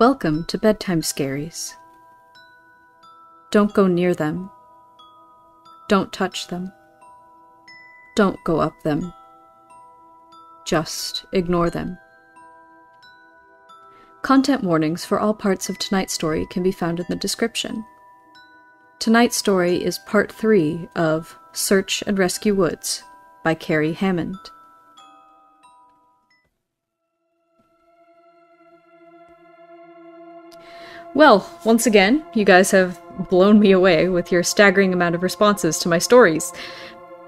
Welcome to Bedtime Scaries. Don't go near them. Don't touch them. Don't go up them. Just ignore them. Content warnings for all parts of tonight's story can be found in the description. Tonight's story is part 3 of Search and Rescue Woods by Kerry Hammond. Well, once again, you guys have blown me away with your staggering amount of responses to my stories.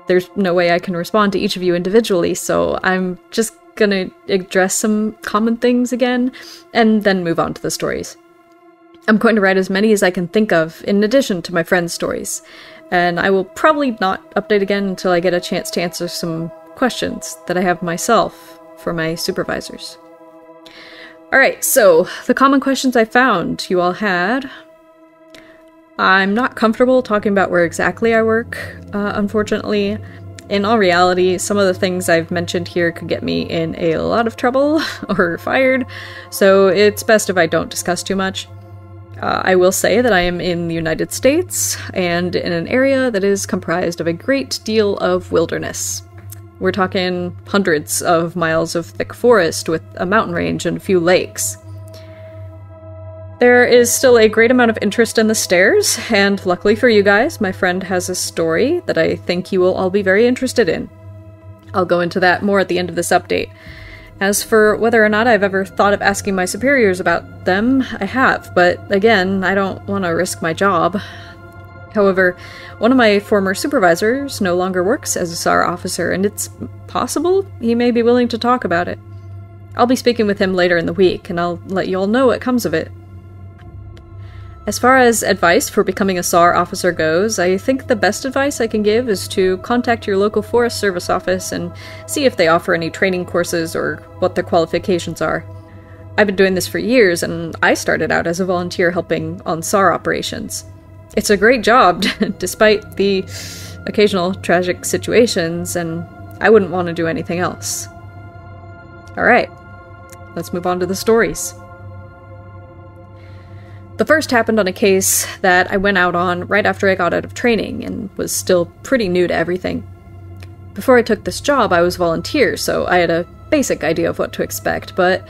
There's no way I can respond to each of you individually, so I'm just gonna address some common things again, and then move on to the stories. I'm going to write as many as I can think of, in addition to my friends' stories, and I will probably not update again until I get a chance to answer some questions that I have myself for my supervisors. Alright, so the common questions I found you all had. I'm not comfortable talking about where exactly I work, unfortunately. In all reality, some of the things I've mentioned here could get me in a lot of trouble or fired, so it's best if I don't discuss too much. I will say that I am in the United States, and in an area that is comprised of a great deal of wilderness. We're talking hundreds of miles of thick forest with a mountain range and a few lakes. There is still a great amount of interest in the stairs, and luckily for you guys, my friend has a story that I think you will all be very interested in. I'll go into that more at the end of this update. As for whether or not I've ever thought of asking my superiors about them, I have, but again, I don't want to risk my job. However, one of my former supervisors no longer works as a SAR officer, and it's possible he may be willing to talk about it. I'll be speaking with him later in the week, and I'll let you all know what comes of it. As far as advice for becoming a SAR officer goes, I think the best advice I can give is to contact your local Forest Service office and see if they offer any training courses or what their qualifications are. I've been doing this for years, and I started out as a volunteer helping on SAR operations. It's a great job, despite the occasional tragic situations, and I wouldn't want to do anything else. Alright, let's move on to the stories. The first happened on a case that I went out on right after I got out of training, and was still pretty new to everything. Before I took this job, I was a volunteer, so I had a basic idea of what to expect, but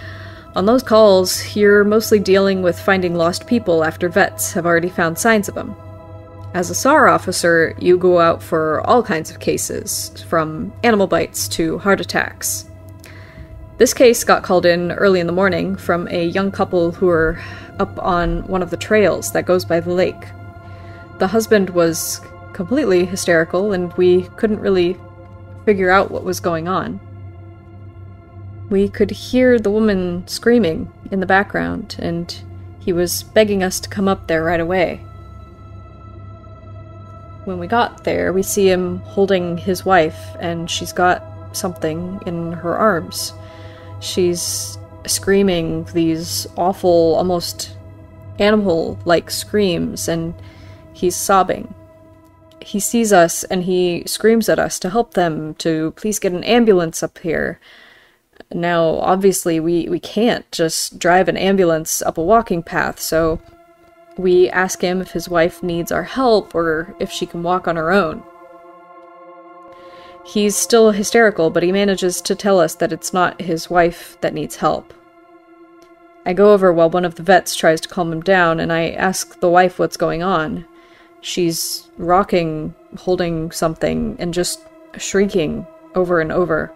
on those calls, you're mostly dealing with finding lost people after vets have already found signs of them. As a SAR officer, you go out for all kinds of cases, from animal bites to heart attacks. This case got called in early in the morning from a young couple who were up on one of the trails that goes by the lake. The husband was completely hysterical, and we couldn't really figure out what was going on. We could hear the woman screaming in the background, and he was begging us to come up there right away. When we got there, we see him holding his wife, and she's got something in her arms. She's screaming these awful, almost animal-like screams, and he's sobbing. He sees us, and he screams at us to help them, to please get an ambulance up here. Now, obviously, we can't just drive an ambulance up a walking path, so we ask him if his wife needs our help or if she can walk on her own. He's still hysterical, but he manages to tell us that it's not his wife that needs help. I go over while one of the vets tries to calm him down, and I ask the wife what's going on. She's rocking, holding something, and just shrieking over and over.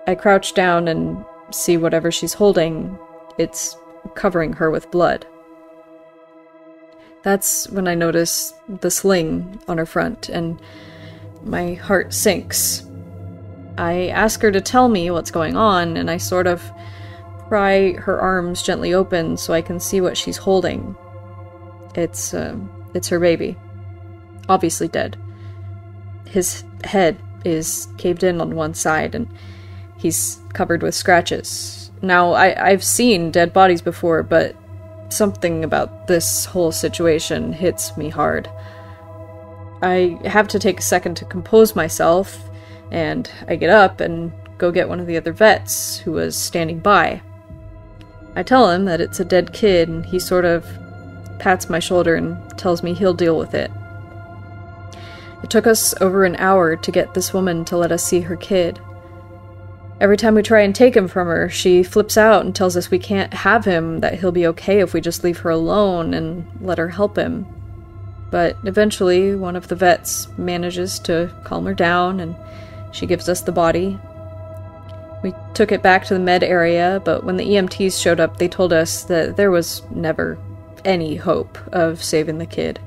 I crouch down and see whatever she's holding. It's covering her with blood. That's when I notice the sling on her front, and my heart sinks. I ask her to tell me what's going on, and I sort of pry her arms gently open so I can see what she's holding. It's her baby. Obviously dead. His head is caved in on one side, and he's covered with scratches. Now, I've seen dead bodies before, but something about this whole situation hits me hard. I have to take a second to compose myself, and I get up and go get one of the other vets who was standing by. I tell him that it's a dead kid, and he sort of pats my shoulder and tells me he'll deal with it. It took us over an hour to get this woman to let us see her kid. Every time we try and take him from her, she flips out and tells us we can't have him, that he'll be okay if we just leave her alone and let her help him. But eventually, one of the vets manages to calm her down, and she gives us the body. We took it back to the med area, but when the EMTs showed up, they told us that there was never any hope of saving the kid.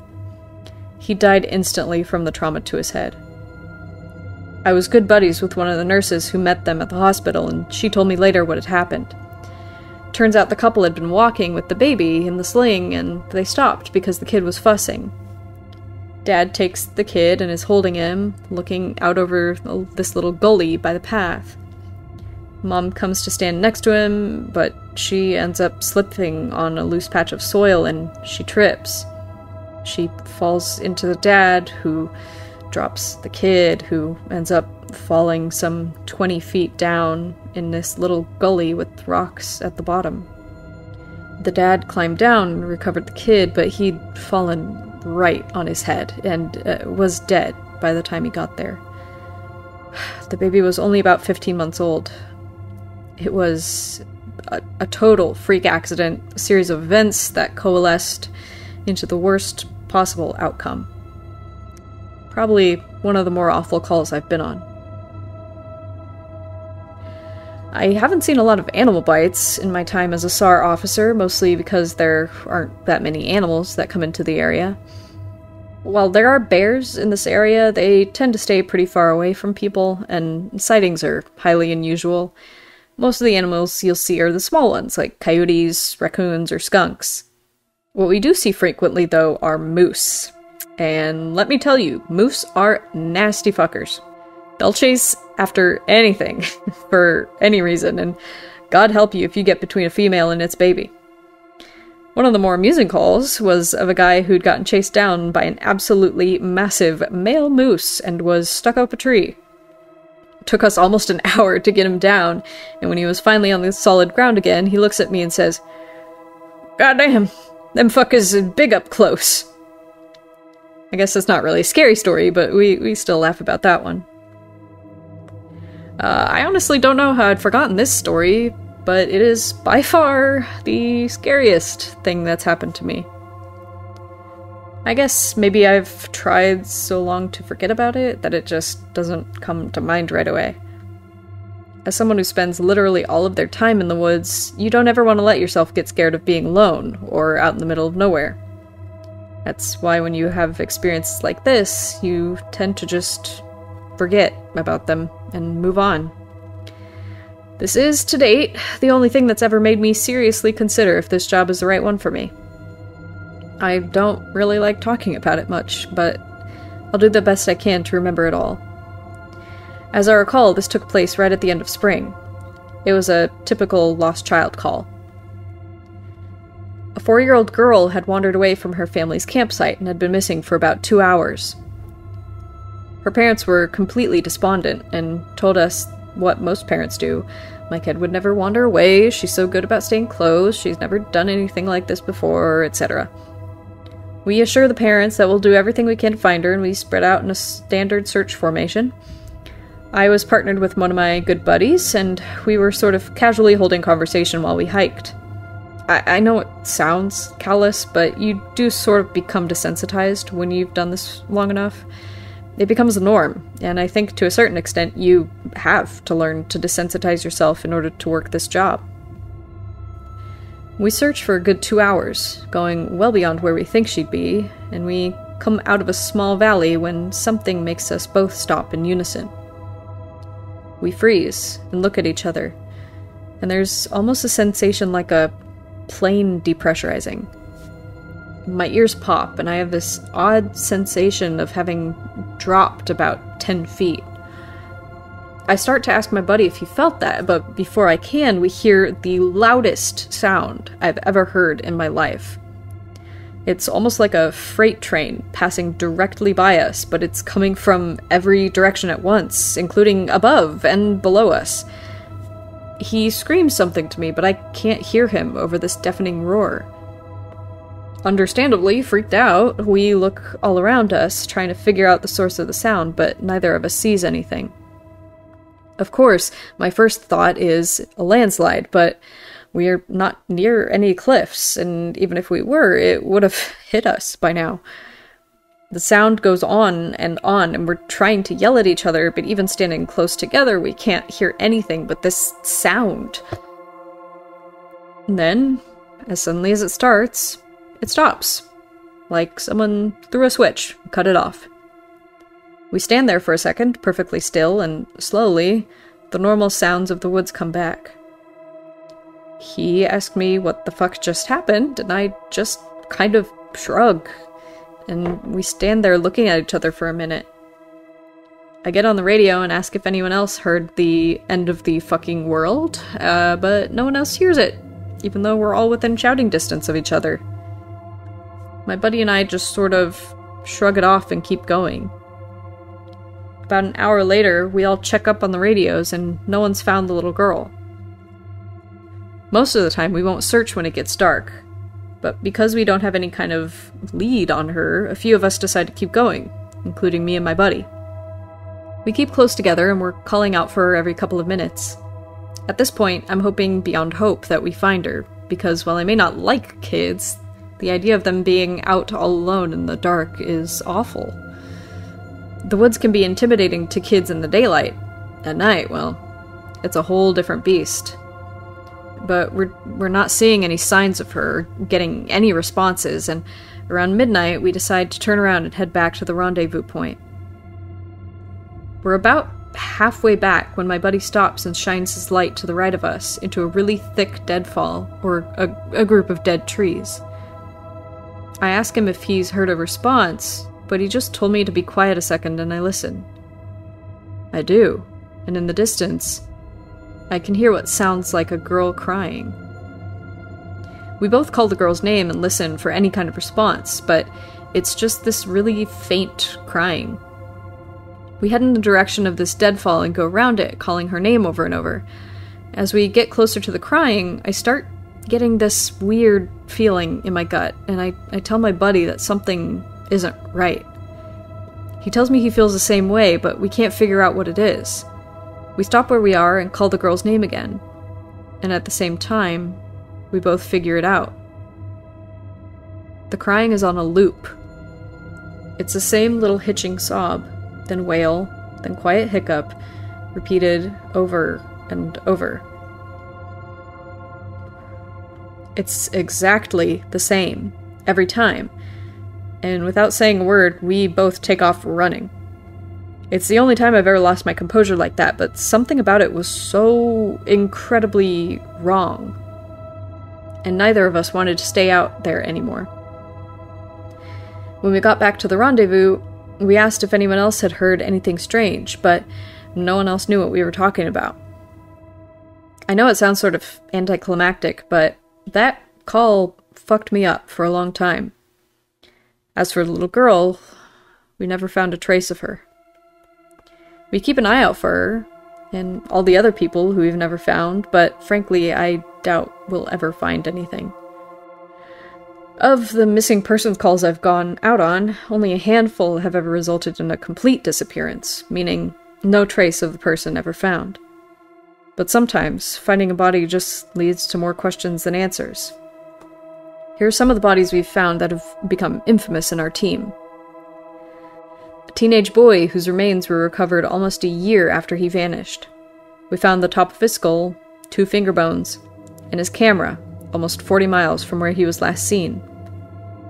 He died instantly from the trauma to his head. I was good buddies with one of the nurses who met them at the hospital, and she told me later what had happened. Turns out the couple had been walking with the baby in the sling, and they stopped because the kid was fussing. Dad takes the kid and is holding him, looking out over this little gully by the path. Mom comes to stand next to him, but she ends up slipping on a loose patch of soil and she trips. She falls into the dad, who drops the kid, who ends up falling some 20 feet down in this little gully with rocks at the bottom. The dad climbed down and recovered the kid, but he'd fallen right on his head and was dead by the time he got there. The baby was only about 15 months old. It was a total freak accident, a series of events that coalesced into the worst possible outcome. Probably one of the more awful calls I've been on. I haven't seen a lot of animal bites in my time as a SAR officer, mostly because there aren't that many animals that come into the area. While there are bears in this area, they tend to stay pretty far away from people, and sightings are highly unusual. Most of the animals you'll see are the small ones, like coyotes, raccoons, or skunks. What we do see frequently, though, are moose. And let me tell you, moose are nasty fuckers. They'll chase after anything, for any reason, and God help you if you get between a female and its baby. One of the more amusing calls was of a guy who'd gotten chased down by an absolutely massive male moose and was stuck up a tree. It took us almost an hour to get him down, and when he was finally on the solid ground again, he looks at me and says, "God damn, them fuckers are big up close." I guess that's not really a scary story, but we still laugh about that one. I honestly don't know how I'd forgotten this story, but it is by far the scariest thing that's happened to me. I guess maybe I've tried so long to forget about it that it just doesn't come to mind right away. As someone who spends literally all of their time in the woods, you don't ever want to let yourself get scared of being alone or out in the middle of nowhere. That's why when you have experiences like this, you tend to just forget about them and move on. This is, to date, the only thing that's ever made me seriously consider if this job is the right one for me. I don't really like talking about it much, but I'll do the best I can to remember it all. As I recall, this took place right at the end of spring. It was a typical lost child call. A 4-year-old girl had wandered away from her family's campsite and had been missing for about 2 hours. Her parents were completely despondent and told us what most parents do. "My kid would never wander away, she's so good about staying close, she's never done anything like this before," etc. We assure the parents that we'll do everything we can to find her, and we spread out in a standard search formation. I was partnered with one of my good buddies, and we were sort of casually holding conversation while we hiked. I know it sounds callous, but you do sort of become desensitized when you've done this long enough. It becomes the norm, and I think to a certain extent you have to learn to desensitize yourself in order to work this job. We search for a good 2 hours, going well beyond where we think she'd be, and we come out of a small valley when something makes us both stop in unison. We freeze and look at each other, and there's almost a sensation like a plane depressurizing. My ears pop, and I have this odd sensation of having dropped about 10 feet. I start to ask my buddy if he felt that, but before I can, we hear the loudest sound I've ever heard in my life. It's almost like a freight train passing directly by us, but it's coming from every direction at once, including above and below us. He screams something to me, but I can't hear him over this deafening roar. Understandably freaked out, we look all around us, trying to figure out the source of the sound, but neither of us sees anything. Of course, my first thought is a landslide, but we are not near any cliffs, and even if we were, it would have hit us by now. The sound goes on, and we're trying to yell at each other, but even standing close together, we can't hear anything but this sound. And then, as suddenly as it starts, it stops. Like someone threw a switch, cut it off. We stand there for a second, perfectly still, and slowly, the normal sounds of the woods come back. He asked me what the fuck just happened, and I just kind of shrug. And we stand there looking at each other for a minute. I get on the radio and ask if anyone else heard the end of the fucking world, but no one else hears it, even though we're all within shouting distance of each other. My buddy and I just sort of shrug it off and keep going. About an hour later, we all check up on the radios and no one's found the little girl. Most of the time, we won't search when it gets dark. But because we don't have any kind of lead on her, a few of us decide to keep going, including me and my buddy. We keep close together and we're calling out for her every couple of minutes. At this point, I'm hoping beyond hope that we find her, because while I may not like kids, the idea of them being out all alone in the dark is awful. The woods can be intimidating to kids in the daylight. At night, well, it's a whole different beast. But we're not seeing any signs of her, getting any responses, and around midnight we decide to turn around and head back to the rendezvous point. We're about halfway back when my buddy stops and shines his light to the right of us into a really thick deadfall, or a group of dead trees. I ask him if he's heard a response, but he just told me to be quiet a second and I listen. I do, and in the distance, I can hear what sounds like a girl crying. We both call the girl's name and listen for any kind of response, but it's just this really faint crying. We head in the direction of this deadfall and go around it, calling her name over and over. As we get closer to the crying, I start getting this weird feeling in my gut, and I tell my buddy that something isn't right. He tells me he feels the same way, but we can't figure out what it is. We stop where we are and call the girl's name again. And at the same time, we both figure it out. The crying is on a loop. It's the same little hitching sob, then wail, then quiet hiccup, repeated over and over. It's exactly the same, every time. And without saying a word, we both take off running. It's the only time I've ever lost my composure like that, but something about it was so incredibly wrong. And neither of us wanted to stay out there anymore. When we got back to the rendezvous, we asked if anyone else had heard anything strange, but no one else knew what we were talking about. I know it sounds sort of anticlimactic, but that call fucked me up for a long time. As for the little girl, we never found a trace of her. We keep an eye out for her, and all the other people who we've never found, but frankly, I doubt we'll ever find anything. Of the missing persons calls I've gone out on, only a handful have ever resulted in a complete disappearance, meaning no trace of the person ever found. But sometimes, finding a body just leads to more questions than answers. Here are some of the bodies we've found that have become infamous in our team. A teenage boy whose remains were recovered almost a year after he vanished. We found the top of his skull, 2 finger bones, and his camera, almost 40 miles from where he was last seen.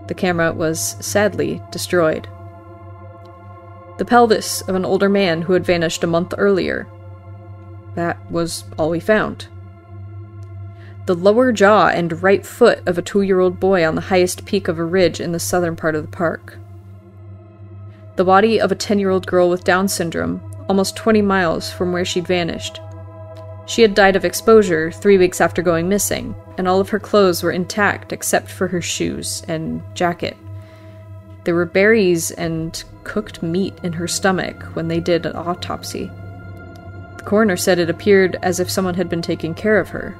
The camera was sadly destroyed. The pelvis of an older man who had vanished a month earlier. That was all we found. The lower jaw and right foot of a 2-year-old boy on the highest peak of a ridge in the southern part of the park. The body of a 10-year-old girl with Down syndrome, almost 20 miles from where she'd vanished. She had died of exposure 3 weeks after going missing, and all of her clothes were intact except for her shoes and jacket. There were berries and cooked meat in her stomach when they did an autopsy. The coroner said it appeared as if someone had been taking care of her.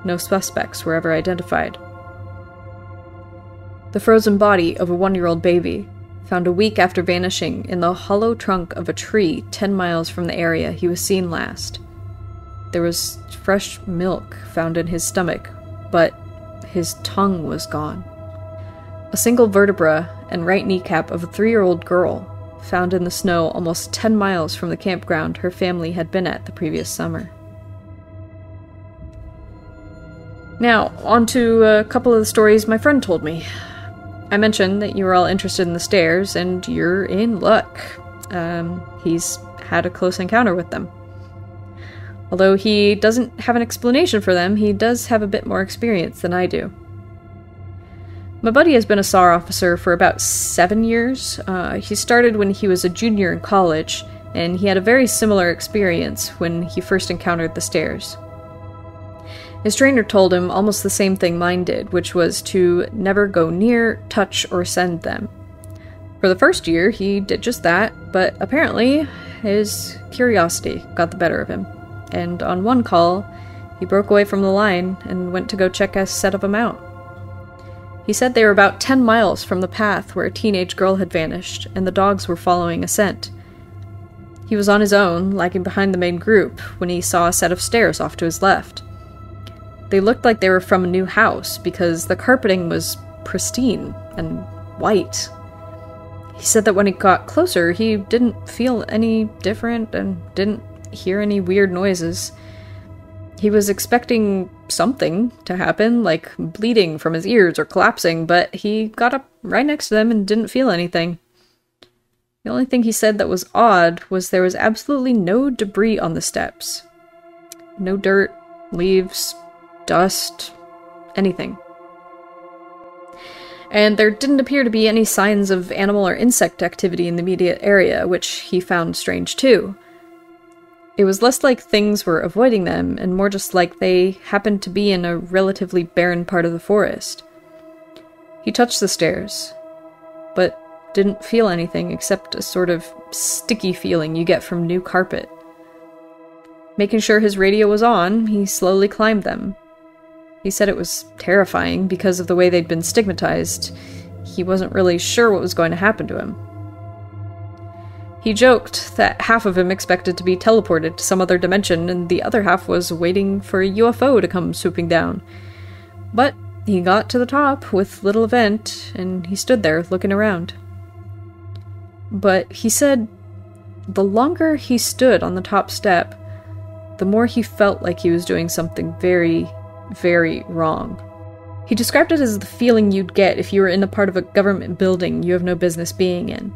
No suspects were ever identified. The frozen body of a 1-year-old baby, found a week after vanishing in the hollow trunk of a tree 10 miles from the area he was seen last. There was fresh milk found in his stomach, but his tongue was gone. A single vertebra and right kneecap of a 3-year-old girl, found in the snow almost 10 miles from the campground her family had been at the previous summer. Now, on to a couple of the stories my friend told me. I mentioned that you were all interested in the stairs, and you're in luck. He's had a close encounter with them. Although he doesn't have an explanation for them, he does have a bit more experience than I do. My buddy has been a SAR officer for about 7 years. He started when he was a junior in college, and he had a very similar experience when he first encountered the stairs. His trainer told him almost the same thing mine did, which was to never go near, touch, or send them. For the first year, he did just that, but apparently his curiosity got the better of him, and on one call, he broke away from the line and went to go check a set of them out. He said they were about 10 miles from the path where a teenage girl had vanished, and the dogs were following a scent. He was on his own, lagging behind the main group, when he saw a set of stairs off to his left. They looked like they were from a new house, because the carpeting was pristine and white. He said that when he got closer, he didn't feel any different and didn't hear any weird noises. He was expecting something to happen, like bleeding from his ears or collapsing, but he got up right next to them and didn't feel anything. The only thing he said that was odd was there was absolutely no debris on the steps. No dirt, leaves, dust, anything. And there didn't appear to be any signs of animal or insect activity in the immediate area, which he found strange too. It was less like things were avoiding them, and more just like they happened to be in a relatively barren part of the forest. He touched the stairs, but didn't feel anything except a sort of sticky feeling you get from new carpet. Making sure his radio was on, he slowly climbed them. He said it was terrifying because of the way they'd been stigmatized. He wasn't really sure what was going to happen to him. He joked that half of him expected to be teleported to some other dimension, and the other half was waiting for a UFO to come swooping down. But he got to the top with little event, and he stood there looking around. But he said the longer he stood on the top step, the more he felt like he was doing something very, very wrong. He described it as the feeling you'd get if you were in a part of a government building you have no business being in.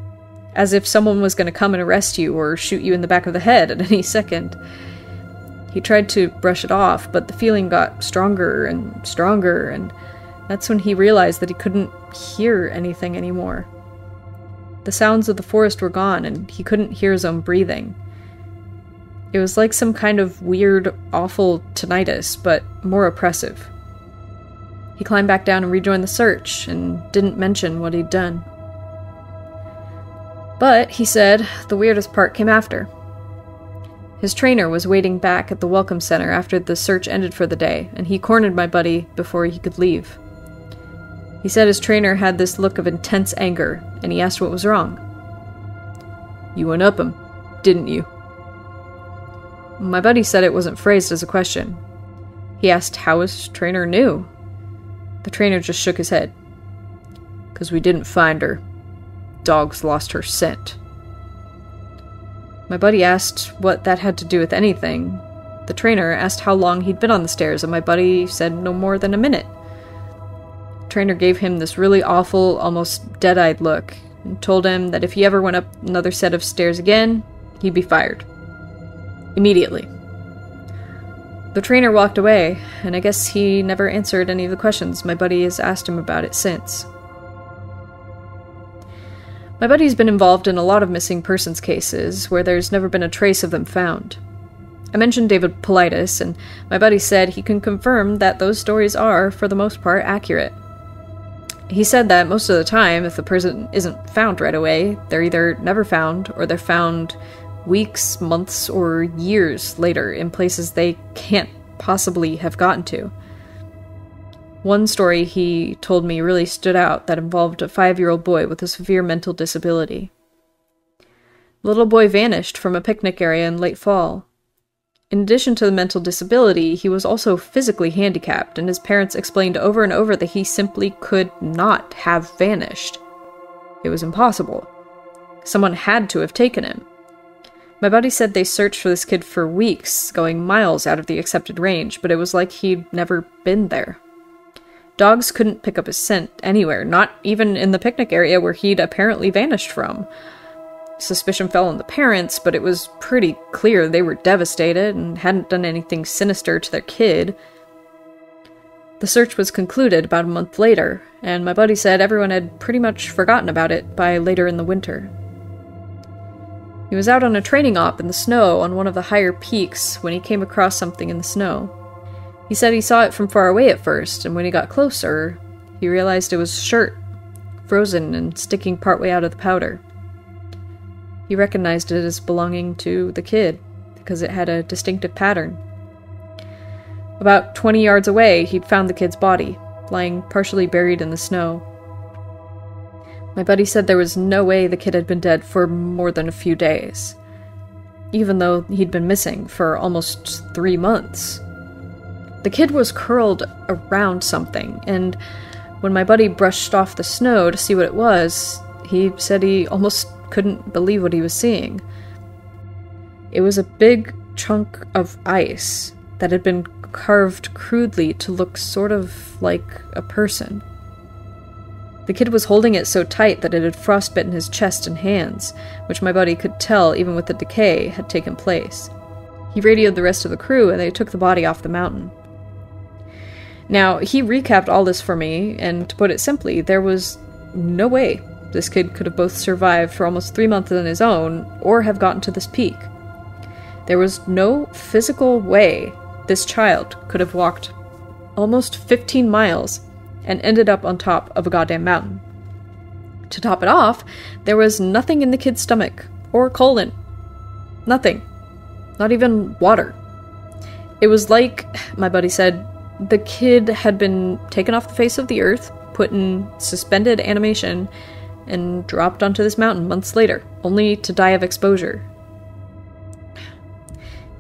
As if someone was going to come and arrest you or shoot you in the back of the head at any second. He tried to brush it off, but the feeling got stronger, and that's when he realized that he couldn't hear anything anymore. The sounds of the forest were gone, and he couldn't hear his own breathing. It was like some kind of weird, awful tinnitus, but more oppressive. He climbed back down and rejoined the search, and didn't mention what he'd done. But, he said, the weirdest part came after. His trainer was waiting back at the welcome center after the search ended for the day, and he cornered my buddy before he could leave. He said his trainer had this look of intense anger, and he asked what was wrong. "You went up him, didn't you?" My buddy said it wasn't phrased as a question. He asked how his trainer knew. The trainer just shook his head. "'Cause we didn't find her. Dogs lost her scent." My buddy asked what that had to do with anything. The trainer asked how long he'd been on the stairs, and my buddy said no more than a minute. The trainer gave him this really awful, almost dead-eyed look, and told him that if he ever went up another set of stairs again, he'd be fired. Immediately. The trainer walked away, and I guess he never answered any of the questions my buddy has asked him about it since. My buddy's been involved in a lot of missing persons cases where there's never been a trace of them found. I mentioned David Politis, and my buddy said he can confirm that those stories are, for the most part, accurate. He said that most of the time, if the person isn't found right away, they're either never found or they're found weeks, months, or years later in places they can't possibly have gotten to. One story he told me really stood out that involved a 5-year-old boy with a severe mental disability. The little boy vanished from a picnic area in late fall. In addition to the mental disability, he was also physically handicapped, and his parents explained over and over that he simply could not have vanished. It was impossible. Someone had to have taken him. My buddy said they searched for this kid for weeks, going miles out of the accepted range, but it was like he'd never been there. Dogs couldn't pick up his scent anywhere, not even in the picnic area where he'd apparently vanished from. Suspicion fell on the parents, but it was pretty clear they were devastated and hadn't done anything sinister to their kid. The search was concluded about a month later, and my buddy said everyone had pretty much forgotten about it by later in the winter. He was out on a training op in the snow on one of the higher peaks when he came across something in the snow. He said he saw it from far away at first, and when he got closer, he realized it was a shirt, frozen and sticking partway out of the powder. He recognized it as belonging to the kid, because it had a distinctive pattern. About 20 yards away, he'd found the kid's body, lying partially buried in the snow. My buddy said there was no way the kid had been dead for more than a few days, even though he'd been missing for almost 3 months. The kid was curled around something, and when my buddy brushed off the snow to see what it was, he said he almost couldn't believe what he was seeing. It was a big chunk of ice that had been carved crudely to look sort of like a person. The kid was holding it so tight that it had frostbitten his chest and hands, which my buddy could tell, even with the decay, had taken place. He radioed the rest of the crew, and they took the body off the mountain. Now, he recapped all this for me, and to put it simply, there was no way this kid could have both survived for almost 3 months on his own, or have gotten to this peak. There was no physical way this child could have walked almost 15 miles and ended up on top of a goddamn mountain. To top it off, there was nothing in the kid's stomach, or colon. Nothing. Not even water. It was like, my buddy said, the kid had been taken off the face of the earth, put in suspended animation, and dropped onto this mountain months later, only to die of exposure.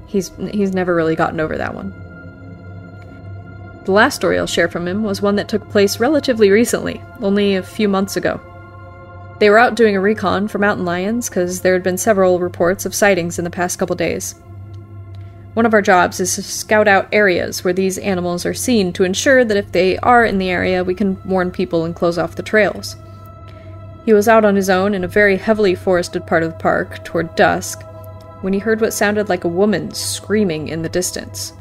He's never really gotten over that one. The last story I'll share from him was one that took place relatively recently, only a few months ago. They were out doing a recon for mountain lions because there had been several reports of sightings in the past couple days. One of our jobs is to scout out areas where these animals are seen to ensure that if they are in the area, we can warn people and close off the trails. He was out on his own in a very heavily forested part of the park toward dusk when he heard what sounded like a woman screaming in the distance.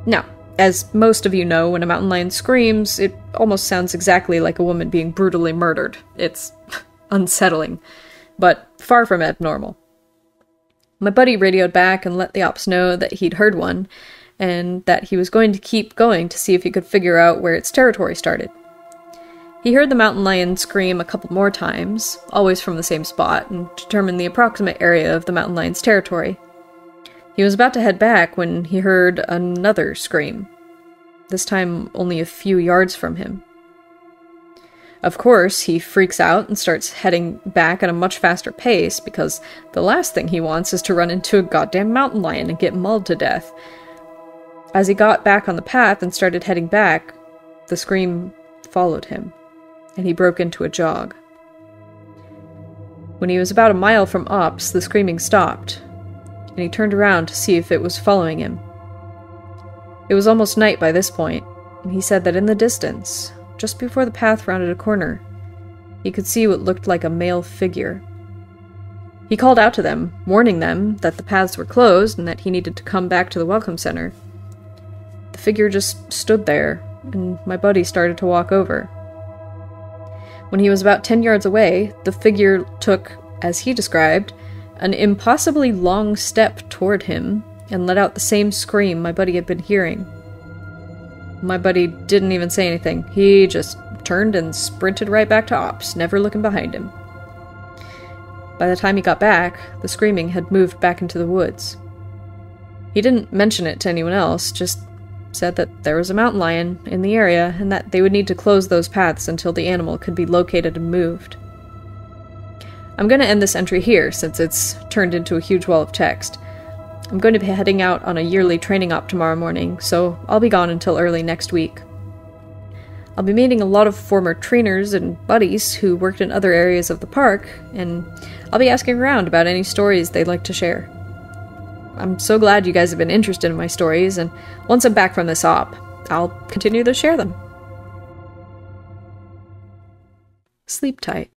Now, as most of you know, when a mountain lion screams, it almost sounds exactly like a woman being brutally murdered. It's unsettling, but far from abnormal. My buddy radioed back and let the ops know that he'd heard one, and that he was going to keep going to see if he could figure out where its territory started. He heard the mountain lion scream a couple more times, always from the same spot, and determined the approximate area of the mountain lion's territory. He was about to head back when he heard another scream, this time only a few yards from him. Of course, he freaks out and starts heading back at a much faster pace because the last thing he wants is to run into a goddamn mountain lion and get mauled to death. As he got back on the path and started heading back, the scream followed him, and he broke into a jog. When he was about a mile from ops, the screaming stopped, and he turned around to see if it was following him. It was almost night by this point, and he said that in the distance, just before the path rounded a corner, he could see what looked like a male figure. He called out to them, warning them that the paths were closed and that he needed to come back to the welcome center. The figure just stood there, and my buddy started to walk over. When he was about 10 yards away, the figure took, as he described, an impossibly long step toward him and let out the same scream my buddy had been hearing. My buddy didn't even say anything. He just turned and sprinted right back to ops, never looking behind him. by the time he got back, the screaming had moved back into the woods. He didn't mention it to anyone else, just said that there was a mountain lion in the area and that they would need to close those paths until the animal could be located and moved. I'm going to end this entry here since it's turned into a huge wall of text. I'm going to be heading out on a yearly training op tomorrow morning, so I'll be gone until early next week. I'll be meeting a lot of former trainers and buddies who worked in other areas of the park, and I'll be asking around about any stories they'd like to share. I'm so glad you guys have been interested in my stories, and once I'm back from this op, I'll continue to share them. Sleep tight.